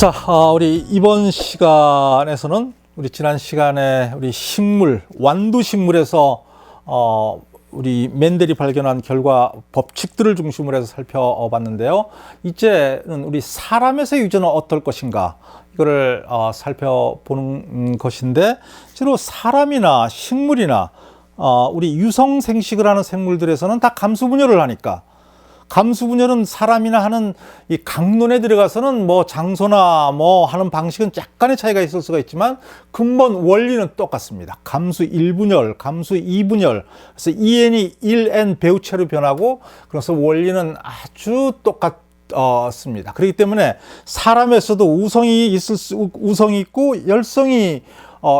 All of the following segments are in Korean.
자, 우리 이번 시간에서는 우리 지난 시간에 우리 식물, 완두식물에서 우리 멘델이 발견한 결과 법칙들을 중심으로 해서 살펴봤는데요. 이제는 우리 사람에서의 유전은 어떨 것인가, 이거를 살펴보는 것인데, 실제로 사람이나 식물이나 우리 유성생식을 하는 생물들에서는 다 감수분열을 하니까, 감수분열은 사람이나 하는 이 강론에 들어가서는 뭐 장소나 뭐 하는 방식은 약간의 차이가 있을 수가 있지만 근본 원리는 똑같습니다. 감수 1분열, 감수 2분열. 그래서 EN이 1N 배우체로 변하고, 그래서 원리는 아주 똑같습니다. 그렇기 때문에 사람에서도 우성이 있고 열성이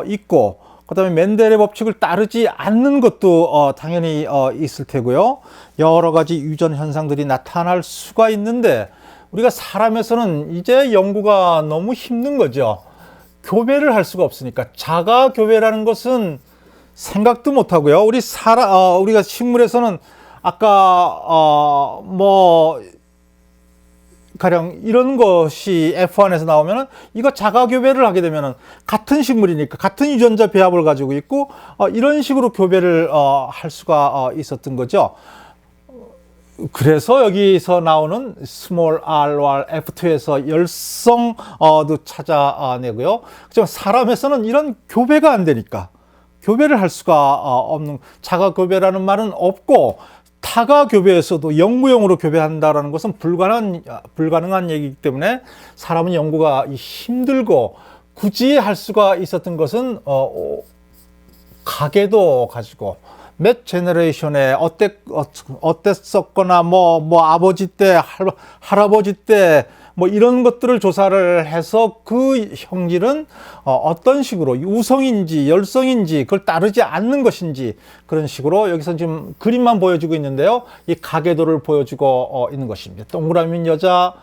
있고, 그 다음에 멘델의 법칙을 따르지 않는 것도 당연히 있을 테고요. 여러 가지 유전 현상들이 나타날 수가 있는데, 우리가 사람에서는 이제 연구가 너무 힘든 거죠. 교배를 할 수가 없으니까. 자가 교배라는 것은 생각도 못 하고요. 우리가 식물에서는 아까 가령 이런 것이 F1에서 나오면은, 이거 자가 교배를 하게 되면은 같은 식물이니까 같은 유전자 배합을 가지고 있고 이런 식으로 교배를 할 수가 있었던 거죠. 그래서 여기서 나오는 small r F2에서 열성도 찾아내고요. 하지만 사람에서는 이런 교배가 안 되니까 교배를 할 수가 없는, 자가 교배라는 말은 없고, 타가 교배에서도 영구형으로 교배한다라는 것은 불가능한 얘기이기 때문에 사람은 연구가 힘들고, 굳이 할 수가 있었던 것은 가계도 가지고 몇 제너레이션에 어땠었거나 아버지 때, 할아버지 때 뭐 이런 것들을 조사를 해서 그 형질은 어떤 식으로 우성인지 열성인지 그걸 따르지 않는 것인지, 그런 식으로 여기서 지금 그림만 보여주고 있는데요. 이 가계도를 보여주고 있는 것입니다. 동그라미는 여자,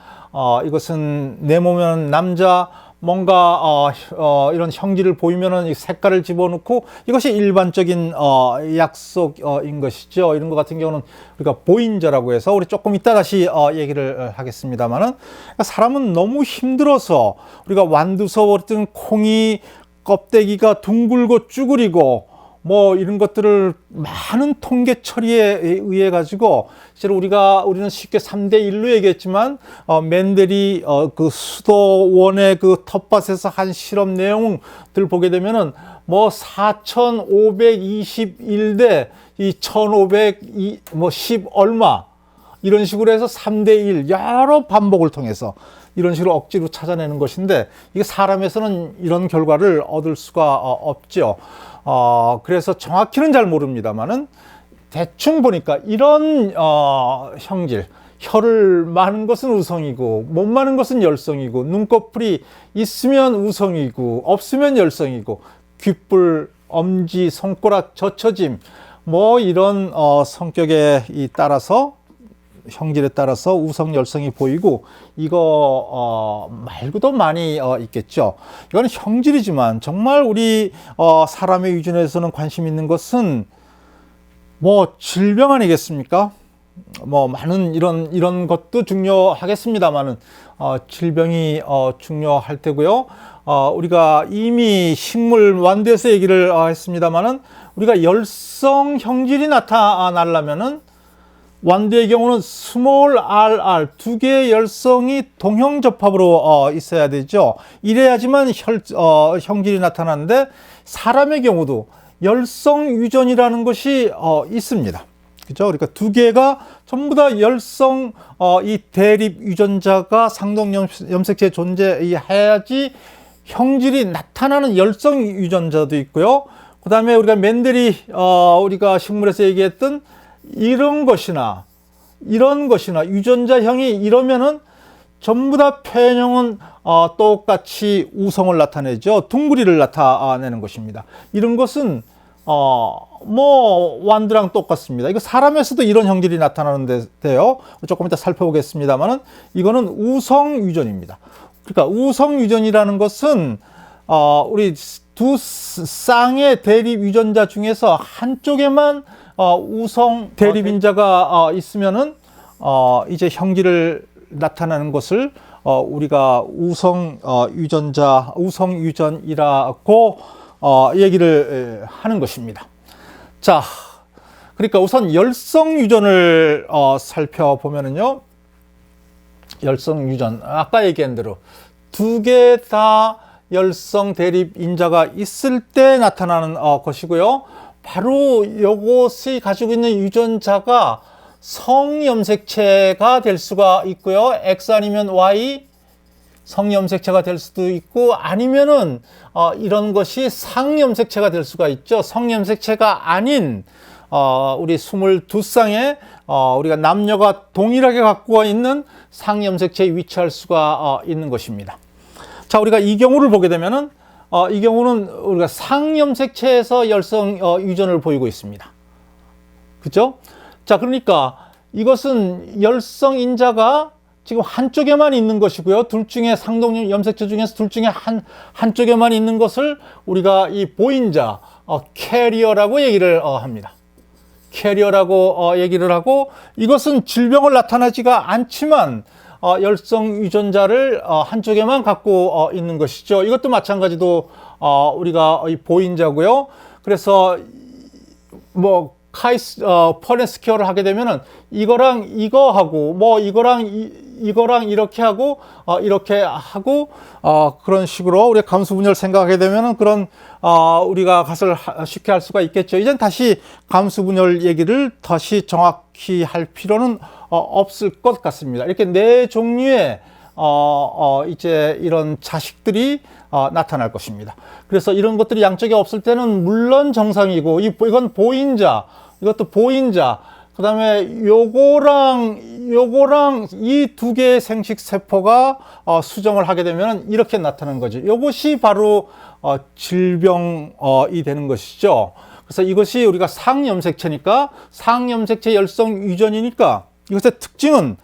이것은 네모면 남자, 뭔가 이런 형질을 보이면은 이 색깔을 집어넣고, 이것이 일반적인 약속인 것이죠. 이런 것 같은 경우는 우리가 보인저라고 해서 우리 조금 이따 다시 얘기를 하겠습니다만은, 사람은 너무 힘들어서 우리가 완두서 버렸던 콩이 껍데기가 둥글고 쭈그리고 뭐 이런 것들을 많은 통계 처리에 의해 가지고, 실제로 우리는 쉽게 3대1로 얘기했지만 멘델이 그 수도원의 그 텃밭에서 한 실험 내용들 보게 되면은 뭐 4521대 이 1510 얼마 이런 식으로 해서 3대1 여러 반복을 통해서 이런 식으로 억지로 찾아내는 것인데, 이게 사람에서는 이런 결과를 얻을 수가 없죠. 그래서 정확히는 잘 모릅니다만은 대충 보니까 이런 형질, 혀를 많은 것은 우성이고 못 많은 것은 열성이고, 눈꺼풀이 있으면 우성이고 없으면 열성이고, 귓불, 엄지, 손가락, 젖혀짐 뭐 이런 성격에 따라서, 형질에 따라서 우성 열성이 보이고, 이거 말고도 많이 있겠죠. 이거는 형질이지만 정말 우리 사람의 유전에서는 관심 있는 것은 뭐 질병 아니겠습니까? 뭐 많은 이런 것도 중요하겠습니다만은 질병이 중요할 테고요. 우리가 이미 식물 완두에서 얘기를 했습니다만은, 우리가 열성 형질이 나타나려면은 완두의 경우는 small rr 두 개의 열성이 동형접합으로 있어야 되죠. 이래야지만 형질이 나타나는데, 사람의 경우도 열성 유전이라는 것이 있습니다. 그죠? 그러니까 두 개가 전부 다 열성, 이 대립 유전자가 상동 염색체에 존재해야지 형질이 나타나는 열성 유전자도 있고요. 그 다음에 우리가 멘델이 우리가 식물에서 얘기했던 이런 것이나 유전자형이 이러면은 전부 다 표현형은 똑같이 우성을 나타내죠. 둥그리를 나타내는 것입니다. 이런 것은 뭐 완두랑 똑같습니다. 이거 사람에서도 이런 형질이 나타나는데요. 조금 이따 살펴보겠습니다만은, 이거는 우성 유전입니다. 그러니까 우성 유전이라는 것은 우리 두 쌍의 대립 유전자 중에서 한쪽에만 우성 대립인자가 있으면은 이제 형질을 나타나는 것을 우리가 유전자, 우성 유전이라고 얘기를 하는 것입니다. 자, 그러니까 우선 열성 유전을 살펴보면은요, 열성 유전, 아까 얘기한 대로 두 개 다 열성 대립 인자가 있을 때 나타나는 것이고요. 바로 이것이 가지고 있는 유전자가 성염색체가 될 수가 있고요. X 아니면 Y 성염색체가 될 수도 있고, 아니면은 이런 것이 상염색체가 될 수가 있죠. 성염색체가 아닌 우리 22쌍의 우리가 남녀가 동일하게 갖고 있는 상염색체에 위치할 수가 있는 것입니다. 자, 우리가 이 경우를 보게 되면은 이 경우는 우리가 상염색체에서 열성 유전을 보이고 있습니다. 그죠? 자, 그러니까 이것은 열성 인자가 지금 한쪽에만 있는 것이고요. 둘 중에 상동 염색체 중에서 둘 중에 한쪽에만 있는 것을 우리가 이 보인자, 캐리어라고 얘기를 합니다. 캐리어라고 얘기를 하고, 이것은 질병을 나타나지가 않지만 열성 유전자를 한쪽에만 갖고 있는 것이죠. 이것도 마찬가지로 우리가 보인자고요. 그래서 뭐 퍼렌스퀘어를 하게 되면은 이거랑 이거하고 이거랑 이렇게 하고 이렇게 하고 그런 식으로 우리 감수 분열 생각하게 되면은 그런 우리가 그것을 쉽게 할 수가 있겠죠. 이젠 다시 감수 분열 얘기를 다시 정확히 할 필요는 없을 것 같습니다. 이렇게 네 종류의 이제 이런 자식들이 나타날 것입니다. 그래서 이런 것들이 양쪽에 없을 때는 물론 정상이고, 이건 보인자, 이것도 보인자, 그 다음에 요거랑 이 두 개의 생식 세포가 수정을 하게 되면 이렇게 나타나는 거죠. 요것이 바로 질병이 되는 것이죠. 그래서 이것이 우리가 상염색체니까, 상염색체 열성 유전이니까, 이것의 특징은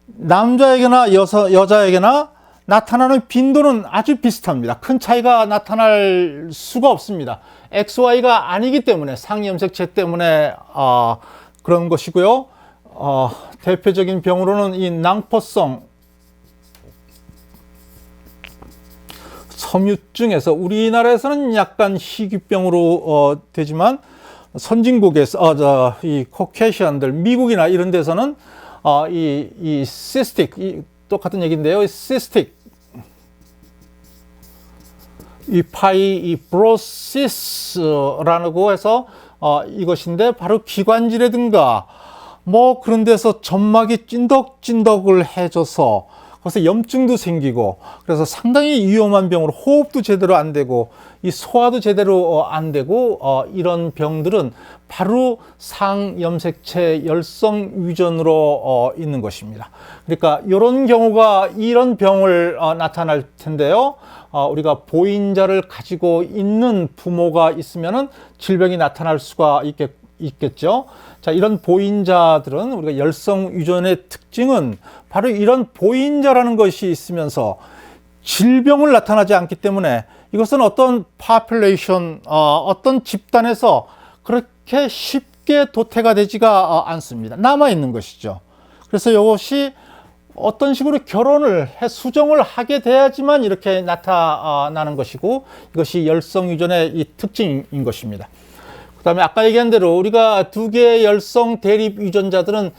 남자에게나 여자에게나 나타나는 빈도는 아주 비슷합니다. 큰 차이가 나타날 수가 없습니다. XY가 아니기 때문에, 상염색체 때문에 그런 것이고요. 대표적인 병으로는 이 낭포성 섬유증에서, 우리나라에서는 약간 희귀병으로 되지만 선진국에서 이 코케이션들, 미국이나 이런 데서는 이 시스틱, 똑같은 얘기인데요. 이 시스틱, 이 파이브로시스라고 해서 이것인데, 바로 기관지라든가 뭐 그런 데서 점막이 찐덕찐덕을 해줘서 거기서 염증도 생기고, 그래서 상당히 위험한 병으로, 호흡도 제대로 안 되고 이 소화도 제대로 안 되고 이런 병들은 바로 상염색체 열성 유전으로 있는 것입니다. 그러니까 이런 경우가, 이런 병을 나타날 텐데요. 우리가 보인자를 가지고 있는 부모가 있으면은 질병이 나타날 수가 있겠죠. 자, 이런 보인자들은, 우리가 열성 유전의 특징은 바로 이런 보인자라는 것이 있으면서 질병을 나타나지 않기 때문에, 이것은 어떤 파퓰레이션, 어떤 집단에서 그렇게 쉽게 도태가 되지가 않습니다. 남아 있는 것이죠. 그래서 이것이 어떤 식으로 결혼을 해 수정을 하게 돼야지만 이렇게 나타나는 것이고, 이것이 열성 유전의 이 특징인 것입니다. 그 다음에 아까 얘기한 대로 우리가 두 개의 열성 대립 유전자들은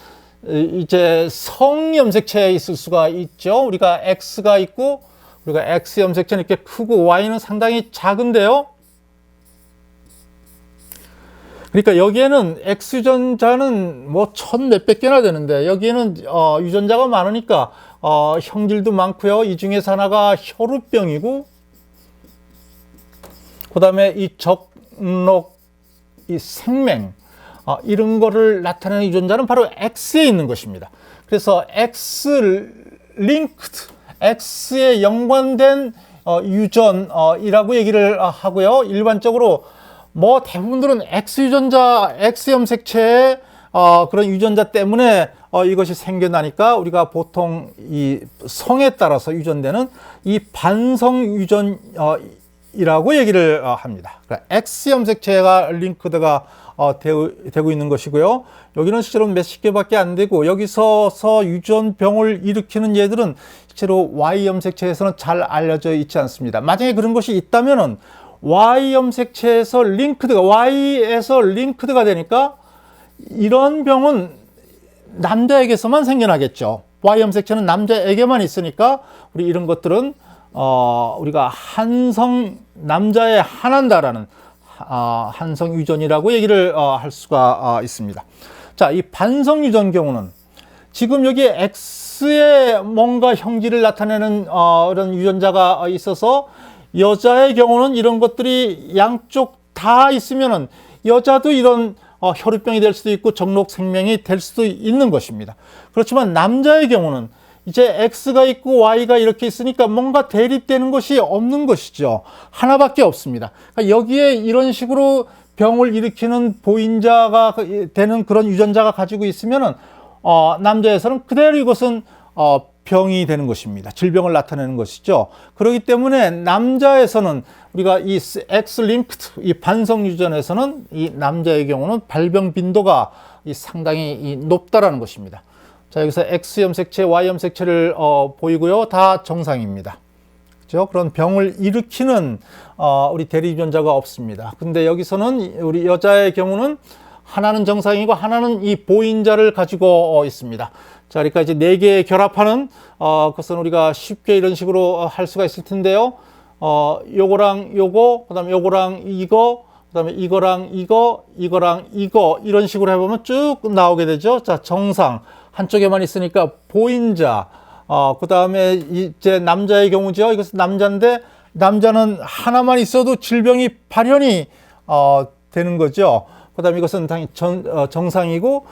이제 성염색체에 있을 수가 있죠. 우리가 X가 있고, 우리가 X 염색체는 이렇게 크고 Y는 상당히 작은데요. 그러니까 여기에는 X 유전자는 뭐 1000몇백 개나 되는데, 여기에는 유전자가 많으니까 형질도 많고요. 이 중에서 하나가 혈우병이고, 그 다음에 이 적록, 이 생맹, 이런 거를 나타내는 유전자는 바로 X에 있는 것입니다. 그래서 X 링크드, X에 연관된 유전이라고 얘기를 하고요. 일반적으로 뭐 대부분들은 X 유전자, X 염색체의 그런 유전자 때문에 이것이 생겨나니까, 우리가 보통 이 성에 따라서 유전되는 이 반성 유전 이라고 얘기를 합니다. 그러니까 X 염색체가 링크드가 되고 있는 것이고요. 여기는 실제로 몇십 개밖에 안 되고 여기서 유전병을 일으키는 얘들은 실제로 Y 염색체에서는 잘 알려져 있지 않습니다. 만약에 그런 것이 있다면은 Y 염색체에서 Y에서 링크드가 되니까 이런 병은 남자에게서만 생겨나겠죠. Y 염색체는 남자에게만 있으니까 우리 이런 것들은 우리가 남자의 한한다라는 한성 유전이라고 얘기를 할 수가 있습니다. 자, 이 반성 유전 경우는 지금 여기에 X의 뭔가 형질을 나타내는 이런 유전자가 있어서 여자의 경우는 이런 것들이 양쪽 다 있으면은 여자도 이런 혈우병이 될 수도 있고 정록생명이 될 수도 있는 것입니다. 그렇지만 남자의 경우는 이제 X가 있고 Y가 이렇게 있으니까 뭔가 대립되는 것이 없는 것이죠. 하나밖에 없습니다. 그러니까 여기에 이런 식으로 병을 일으키는 보인자가 되는 그런 유전자가 가지고 있으면은 남자에서는 그대로 이것은 병이 되는 것입니다. 질병을 나타내는 것이죠. 그렇기 때문에 남자에서는 우리가 이 X-linked 이 반성 유전에서는 이 남자의 경우는 발병 빈도가 상당히 높다라는 것입니다. 자, 여기서 X 염색체, Y 염색체를 보이고요. 다 정상입니다. 그렇죠? 그런 병을 일으키는 우리 대리 유전자가 없습니다. 근데 여기서는 우리 여자의 경우는 하나는 정상이고 하나는 이 보인자를 가지고 있습니다. 자, 그러니까 이제 네 개의 결합하는 그것은 우리가 쉽게 이런 식으로 할 수가 있을 텐데요. 요거랑 요거, 그다음에 요거랑 이거, 그다음에 이거랑 이거, 이거랑 이거 이런 식으로 해보면 쭉 나오게 되죠. 자, 정상 한쪽에만 있으니까 보인자. 그다음에 이제 남자의 경우죠. 이것은 남자인데 남자는 하나만 있어도 질병이 발현이 되는 거죠. 그다음에 이것은 당연히 정상이고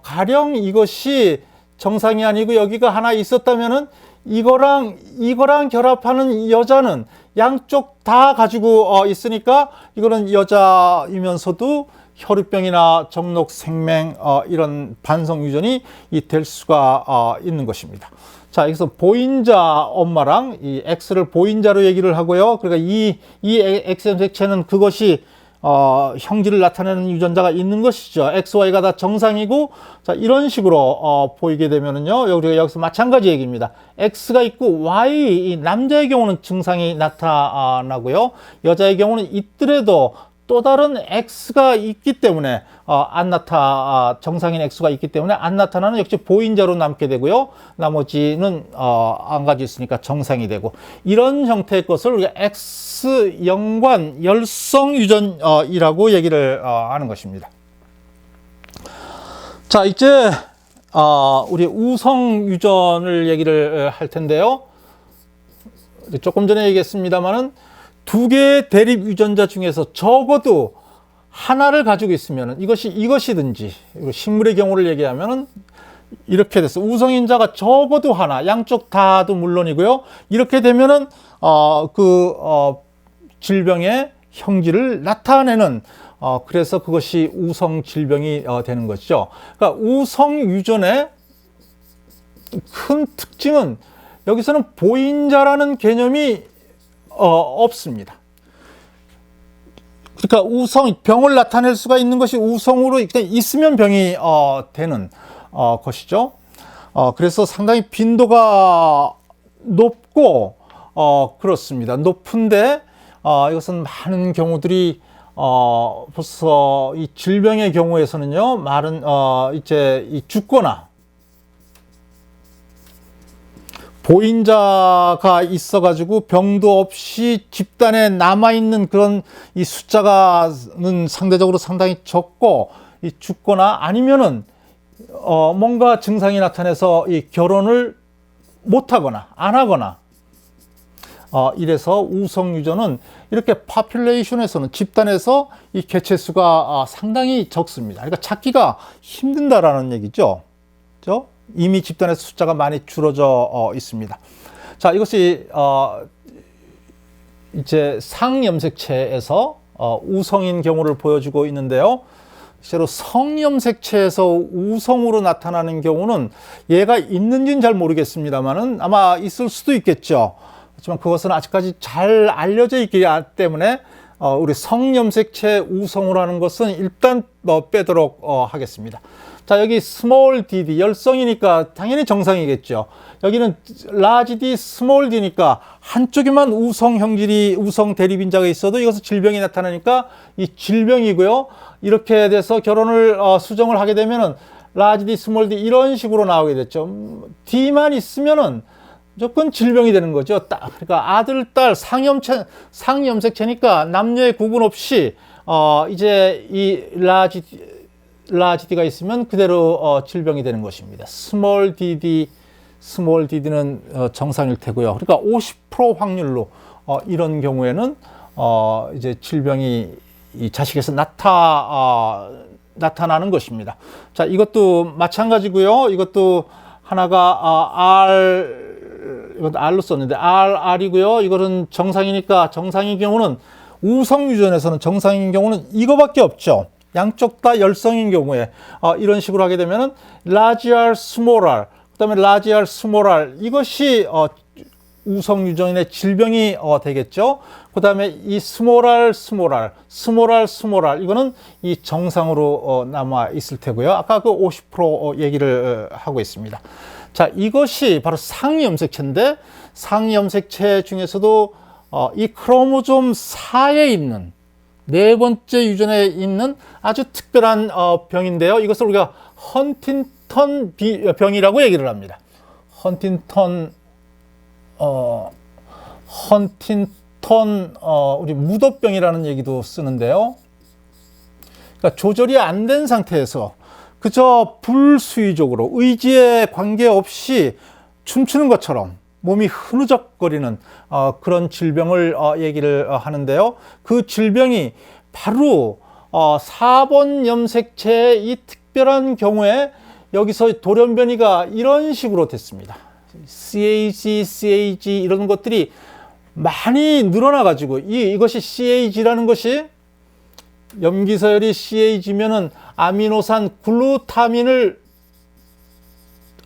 가령 이것이 정상이 아니고 여기가 하나 있었다면은 이거랑 결합하는 여자는 양쪽 다 가지고 있으니까 이거는 여자이면서도 혈우병이나 정록생명 이런 반성 유전이 될 수가 있는 것입니다. 자, 여기서 보인자 엄마랑 이 X를 보인자로 얘기를 하고요. 그러니까 이 X 염색체는 그것이 형질을 나타내는 유전자가 있는 것이죠. XY가 다 정상이고, 자, 이런 식으로 보이게 되면은요, 우리가 여기서 마찬가지 얘기입니다. X가 있고 Y, 이 남자의 경우는 증상이 나타나고요. 여자의 경우는 있더라도 또 다른 X가 있기 때문에 정상인 X가 있기 때문에 안 나타나는 역시 보인자로 남게 되고요. 나머지는 안 가지고 있으니까 정상이 되고, 이런 형태의 것을 우리가 X연관 열성 유전이라고 얘기를 하는 것입니다. 자, 이제 우리 우성 유전을 얘기를 할 텐데요. 조금 전에 얘기했습니다만은 두 개의 대립 유전자 중에서 적어도 하나를 가지고 있으면 이것이든지 식물의 경우를 얘기하면은 이렇게 됐어. 우성인자가 적어도 하나, 양쪽 다도 물론이고요. 이렇게 되면은 질병의 형질을 나타내는 그래서 그것이 우성 질병이 되는 것이죠. 그러니까 우성 유전의 큰 특징은 여기서는 보인자라는 개념이 없습니다. 그러니까 병을 나타낼 수가 있는 것이 우성으로 그냥 있으면 병이 되는 것이죠. 그래서 상당히 빈도가 높고 그렇습니다. 높은데 이것은 많은 경우들이 벌써 이 질병의 경우에서는요, 이제 죽거나 보인자가 있어가지고 병도 없이 집단에 남아있는 그런 이 숫자가는 상대적으로 상당히 적고, 이 죽거나 아니면은 뭔가 증상이 나타나서 이 결혼을 못하거나 안 하거나 이래서 우성 유전은 이렇게 파퓰레이션에서는 집단에서 이 개체수가 상당히 적습니다. 그러니까 찾기가 힘든다라는 얘기죠. 그렇죠? 이미 집단의 숫자가 많이 줄어져 있습니다. 자, 이것이 이제 상염색체에서 우성인 경우를 보여주고 있는데요. 실제로 성염색체에서 우성으로 나타나는 경우는 얘가 있는지는 잘 모르겠습니다만은 아마 있을 수도 있겠죠. 그렇지만 그것은 아직까지 잘 알려져 있기 때문에 우리 성염색체 우성으로 하는 것은 일단 빼도록 하겠습니다. 자, 여기 스몰 dd 열성이니까 당연히 정상이겠죠. 여기는 라지 d, 스몰 d니까 한쪽에만 우성 형질이 우성 대립인자가 있어도 이것은 질병이 나타나니까 이 질병이고요. 이렇게 돼서 결혼을 수정을 하게 되면은 라지 d, 스몰 d 이런 식으로 나오게 됐죠. d만 있으면은 무조건 질병이 되는 거죠. 그러니까 아들, 딸, 상염색체니까 남녀의 구분 없이 이제 이 라지 D가 있으면 그대로 질병이 되는 것입니다. 스몰 dd는 정상일 테고요. 그러니까 50% 확률로 이런 경우에는 이제 질병이 이 자식에서 나타나는 것입니다. 자, 이것도 마찬가지고요. 이것도 하나가 이건 R로 썼는데 RR이고요. 이거는 정상이니까 정상인 경우는 우성 유전에서는 정상인 경우는 이거밖에 없죠. 양쪽 다 열성인 경우에 이런 식으로 하게 되면은 large R, small R, 그다음에 large R, small R 이것이 우성 유전의 질병이 되겠죠. 그다음에 이 small R, small R, small R, small R 이거는 이 정상으로 남아 있을 테고요. 아까 그 50% 얘기를 하고 있습니다. 자, 이것이 바로 상염색체인데 상염색체 중에서도 이 크로모좀 4에 있는 네 번째 유전에 있는 아주 특별한 병인데요. 이것을 우리가 헌팅턴 병이라고 얘기를 합니다. 헌팅턴 우리 무도병이라는 얘기도 쓰는데요. 그러니까 조절이 안 된 상태에서 그저 불수의적으로 의지에 관계없이 춤추는 것처럼 몸이 흐느적거리는 그런 질병을 얘기를 하는데요. 그 질병이 바로 4번 염색체의 이 특별한 경우에 여기서 돌연변이가 이런 식으로 됐습니다. CAG 이런 것들이 많이 늘어나가지고 이것이 CAG라는 것이 염기서열이 CAG면은 아미노산 글루타민을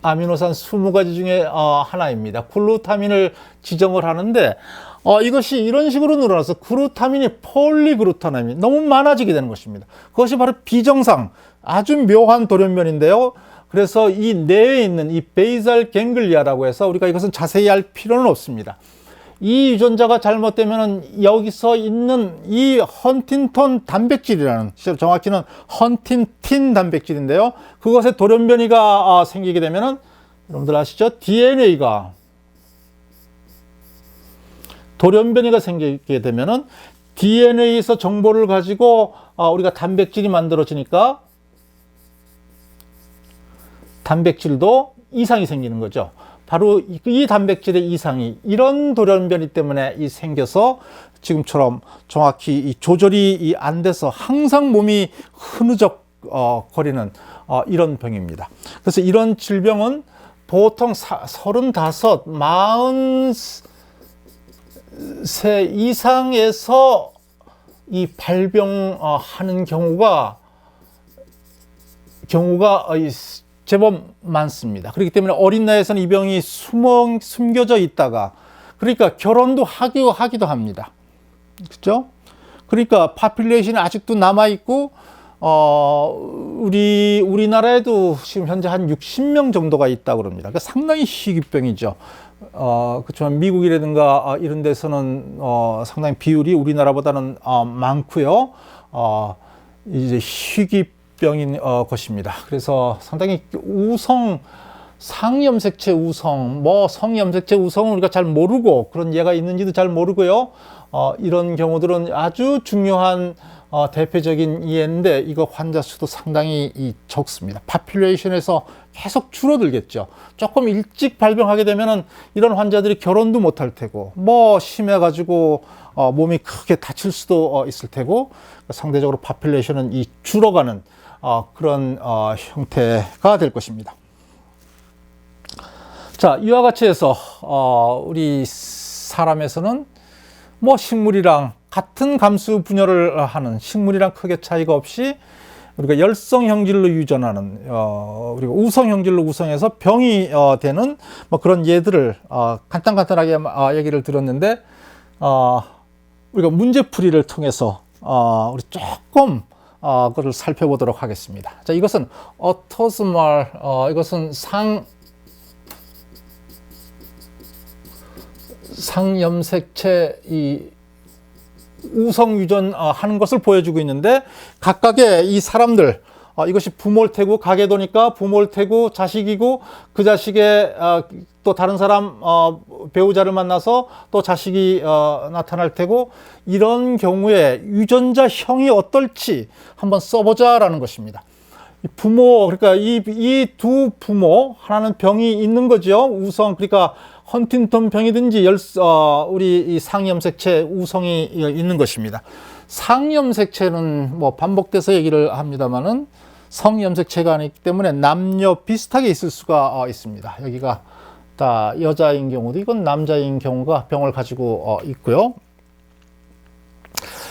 아미노산 20가지 중에 하나입니다. 글루타민을 지정을 하는데 이것이 이런 식으로 늘어나서 글루타민이 폴리글루타민이 너무 많아지게 되는 것입니다. 그것이 바로 비정상, 아주 묘한 돌연변인데요. 그래서 이 뇌에 있는 이 베이살 갱글리아라고 해서 우리가 이것은 자세히 알 필요는 없습니다. 이 유전자가 잘못되면 여기서 있는 이 헌팅턴 단백질이라는, 정확히는 헌팅틴 단백질인데요. 그것에 돌연변이가 생기게 되면은 여러분들 아시죠? DNA가 돌연변이가 생기게 되면은 DNA에서 정보를 가지고 우리가 단백질이 만들어지니까 단백질도 이상이 생기는 거죠. 바로 이 단백질의 이상이 이런 돌연변이 때문에 생겨서 지금처럼 정확히 이 조절이 안 돼서 항상 몸이 흐느적 거리는 이런 병입니다. 그래서 이런 질병은 보통 35, 40세 이상에서 이 발병하는 경우가 제법 많습니다. 그렇기 때문에 어린 나이에서는 이 병이 숨겨져 있다가 그러니까 결혼도 하기도 합니다. 그렇죠? 그러니까 파퓰레이션이 아직도 남아 있고 우리나라에도 지금 현재 한 60명 정도가 있다고 합니다. 그러니까 상당히 희귀병이죠. 그렇지만 미국이라든가 이런 데서는 상당히 비율이 우리나라보다는 많고요. 이제 희귀병인 것입니다. 그래서 상당히 상염색체 우성, 성염색체 우성은 우리가 잘 모르고 그런 예가 있는지도 잘 모르고요. 이런 경우들은 아주 중요한 대표적인 예인데 이거 환자 수도 상당히 적습니다. 파퓰레이션에서 계속 줄어들겠죠. 조금 일찍 발병하게 되면은 이런 환자들이 결혼도 못할 테고 심해가지고 몸이 크게 다칠 수도 있을 테고 상대적으로 파퓰레이션은 줄어가는 그런 형태가 될 것입니다. 자, 이와 같이 해서 우리 사람에서는 식물이랑 같은 감수 분열을 하는 식물이랑 크게 차이가 없이 우리가 열성 형질로 유전하는 우리가 우성 형질로 우성해서 병이 되는 뭐 그런 예들을 간단하게 얘기를 들었는데 우리가 문제풀이를 통해서 우리 조금 그걸 살펴보도록 하겠습니다. 자, 이것은 어토스말 이것은 상염색체 이 우성 유전하는 것을 보여주고 있는데 각각의 이 사람들 이것이 부모를 태고 가계도니까 부모를 태고 자식이고 그 자식의 또 다른 사람 배우자를 만나서 또 자식이 나타날 테고 이런 경우에 유전자형이 어떨지 한번 써보자라는 것입니다. 부모 그러니까 이 두 부모 하나는 병이 있는 거죠. 우성 그러니까 헌팅턴 병이든지 우리 이 상염색체 우성이 있는 것입니다. 상염색체는 뭐 반복돼서 얘기를 합니다만은 성염색체가 아니기 때문에 남녀 비슷하게 있을 수가 있습니다. 여기가 다 여자인 경우도 이건 남자인 경우가 병을 가지고 있고요.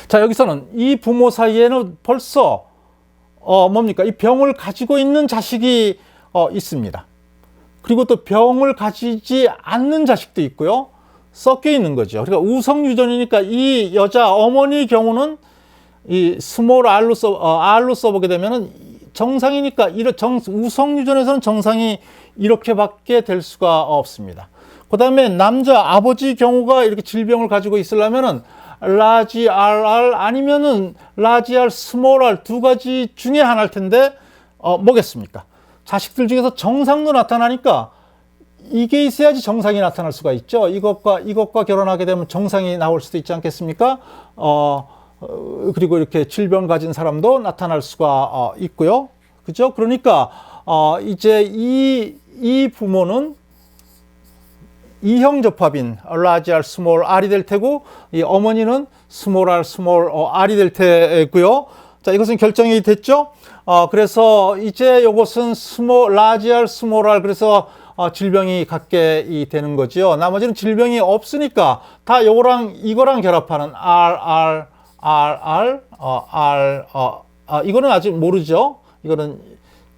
자, 여기서는 이 부모 사이에는 벌써 뭡니까? 이 병을 가지고 있는 자식이 있습니다. 그리고 또 병을 가지지 않는 자식도 있고요. 섞여 있는 거죠. 그러니까 우성 유전이니까 이 여자 어머니 경우는 이 스몰 R로 써보게 되면은 정상이니까 우성 유전에서는 정상이 이렇게밖에 될 수가 없습니다. 그 다음에 남자 아버지 경우가 이렇게 질병을 가지고 있으려면은 라지 RR 아니면은 라지 R, 스몰 R 두 가지 중에 하나일 텐데 뭐겠습니까? 자식들 중에서 정상도 나타나니까 이게 있어야지 정상이 나타날 수가 있죠. 이것과 결혼하게 되면 정상이 나올 수도 있지 않겠습니까? 그리고 이렇게 질병 가진 사람도 나타날 수가 있고요. 그죠? 그러니까 이제 이 부모는 이형 접합인 large R, small r이 될 테고 이 어머니는 small r, small r이 될 테고요. 자, 이것은 결정이 됐죠? 그래서 이제 이것은 large R, small r 그래서 질병이 갖게 되는 거죠. 나머지는 질병이 없으니까 다 이거랑 결합하는 이거는 아직 모르죠. 이거는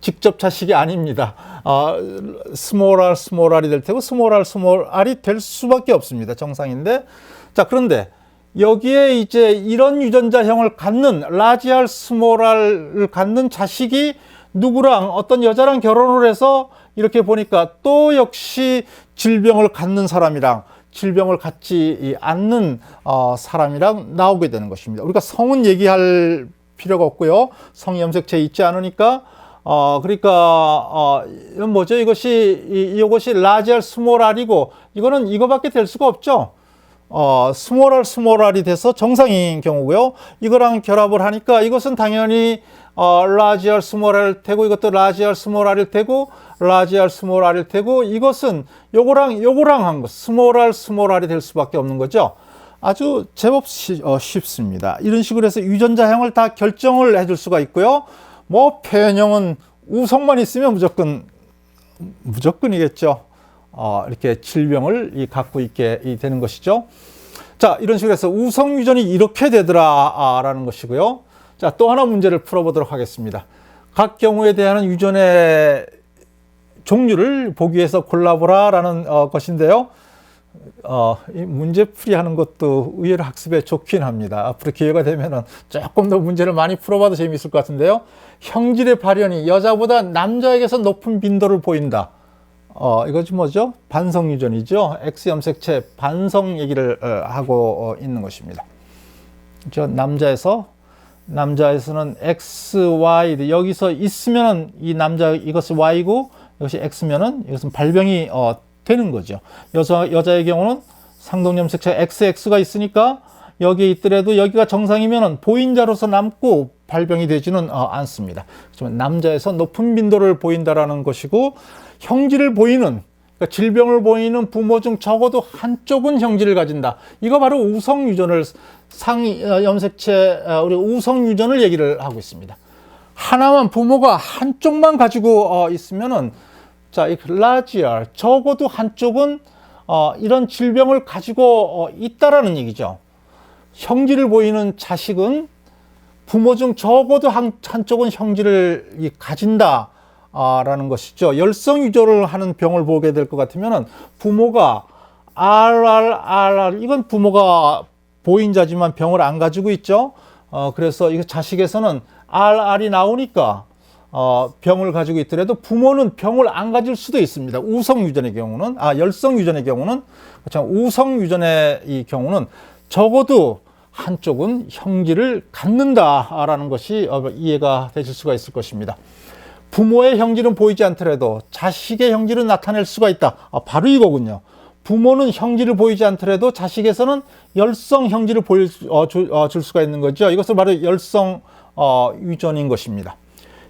직접 자식이 아닙니다. small r이 될 테고 small r이 될 수밖에 없습니다. 정상인데. 자, 그런데 여기에 이제 이런 유전자형을 갖는 large R, small r을 갖는 자식이 누구랑 어떤 여자랑 결혼을 해서 이렇게 보니까 또 역시 질병을 갖는 사람이랑 질병을 갖지 않는 사람이랑 나오게 되는 것입니다. 우리가 성은 얘기할 필요가 없고요. 성염색체 있지 않으니까 그러니까 이건 뭐죠? 이것이 large R, small r이고 이거는 이거밖에 될 수가 없죠. small r이 돼서 정상인 경우고요. 이거랑 결합을 하니까 이것은 당연히 large R, small r일 테고 이것도 large R, small r일 테고 large R, small r일 테고 이것은 요거랑 한 거 small r이 될 수밖에 없는 거죠. 아주 제법 쉽습니다. 이런 식으로 해서 유전자형을 다 결정을 해줄 수가 있고요. 뭐 표현형은 우성만 있으면 무조건이겠죠. 이렇게 질병을 갖고 있게 되는 것이죠. 자, 이런 식으로 해서 우성 유전이 이렇게 되더라라는 것이고요. 자, 또 하나 문제를 풀어보도록 하겠습니다. 각 경우에 대한 유전의 종류를 보기 위해서 골라보라라는 것인데요. 이 문제풀이 하는 것도 의외로 학습에 좋긴 합니다. 앞으로 기회가 되면은 조금 더 문제를 많이 풀어봐도 재미있을 것 같은데요. 형질의 발현이 여자보다 남자에게서 높은 빈도를 보인다. 이것이 뭐죠? 반성 유전이죠. X 염색체 반성 얘기를 하고 있는 것입니다. 저 남자에서는 X, Y 여기서 있으면은 이 남자 이것이 Y고 이것이 X면은 이것은 발병이 되는 거죠. 여자의 경우는 상동염색체 XX가 있으니까 여기에 있더라도 여기가 정상이면 보인자로서 남고 발병이 되지는 않습니다. 그렇지만 남자에서 높은 빈도를 보인다라는 것이고 형질을 보이는 그러니까 질병을 보이는 부모 중 적어도 한쪽은 형질을 가진다. 이거 바로 우성 유전을 상염색체 우리 우성 유전을 얘기를 하고 있습니다. 하나만 부모가 한쪽만 가지고 있으면은 자, 이 large R 적어도 한쪽은 이런 질병을 가지고 있다라는 얘기죠. 형질을 보이는 자식은 부모 중 적어도 한쪽은 형질을 가진다. 라는 것이죠. 열성 유전을 하는 병을 보게 될 것 같으면은 부모가 RRRR 이건 부모가 보인자지만 병을 안 가지고 있죠. 그래서 이거 자식에서는 RR이 나오니까 병을 가지고 있더라도 부모는 병을 안 가질 수도 있습니다. 우성 유전의 경우는 열성 유전의 경우는 우성 유전의 이 경우는 적어도 한쪽은 형질을 갖는다라는 것이 이해가 되실 수가 있을 것입니다. 부모의 형질은 보이지 않더라도 자식의 형질은 나타낼 수가 있다. 바로 이거군요. 부모는 형질을 보이지 않더라도 자식에서는 열성 형질을 줄 수가 있는 거죠. 이것은 바로 열성 유전인 것입니다.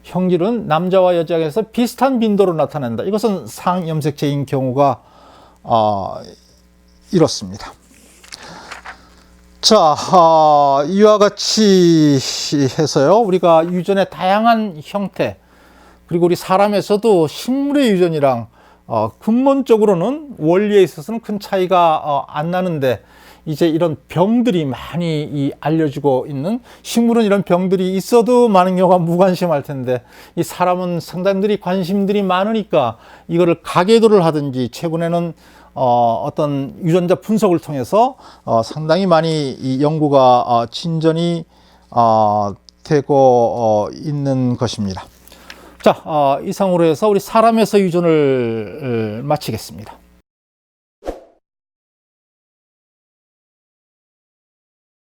형질은 남자와 여자에서 비슷한 빈도로 나타난다. 이것은 상염색체인 경우가 이렇습니다. 자, 이와 같이 해서요. 우리가 유전의 다양한 형태, 그리고 우리 사람에서도 식물의 유전이랑 근본적으로는 원리에 있어서는 큰 차이가 안 나는데 이제 이런 병들이 많이 알려지고 있는, 식물은 이런 병들이 있어도 많은 경우가 무관심할 텐데 이 사람은 상당히 관심들이 많으니까 이거를 가계도를 하든지 최근에는 어떤 유전자 분석을 통해서 상당히 많이 이 연구가 진전이 되고 있는 것입니다. 자, 이상으로 해서 우리 사람에서 유전을 마치겠습니다.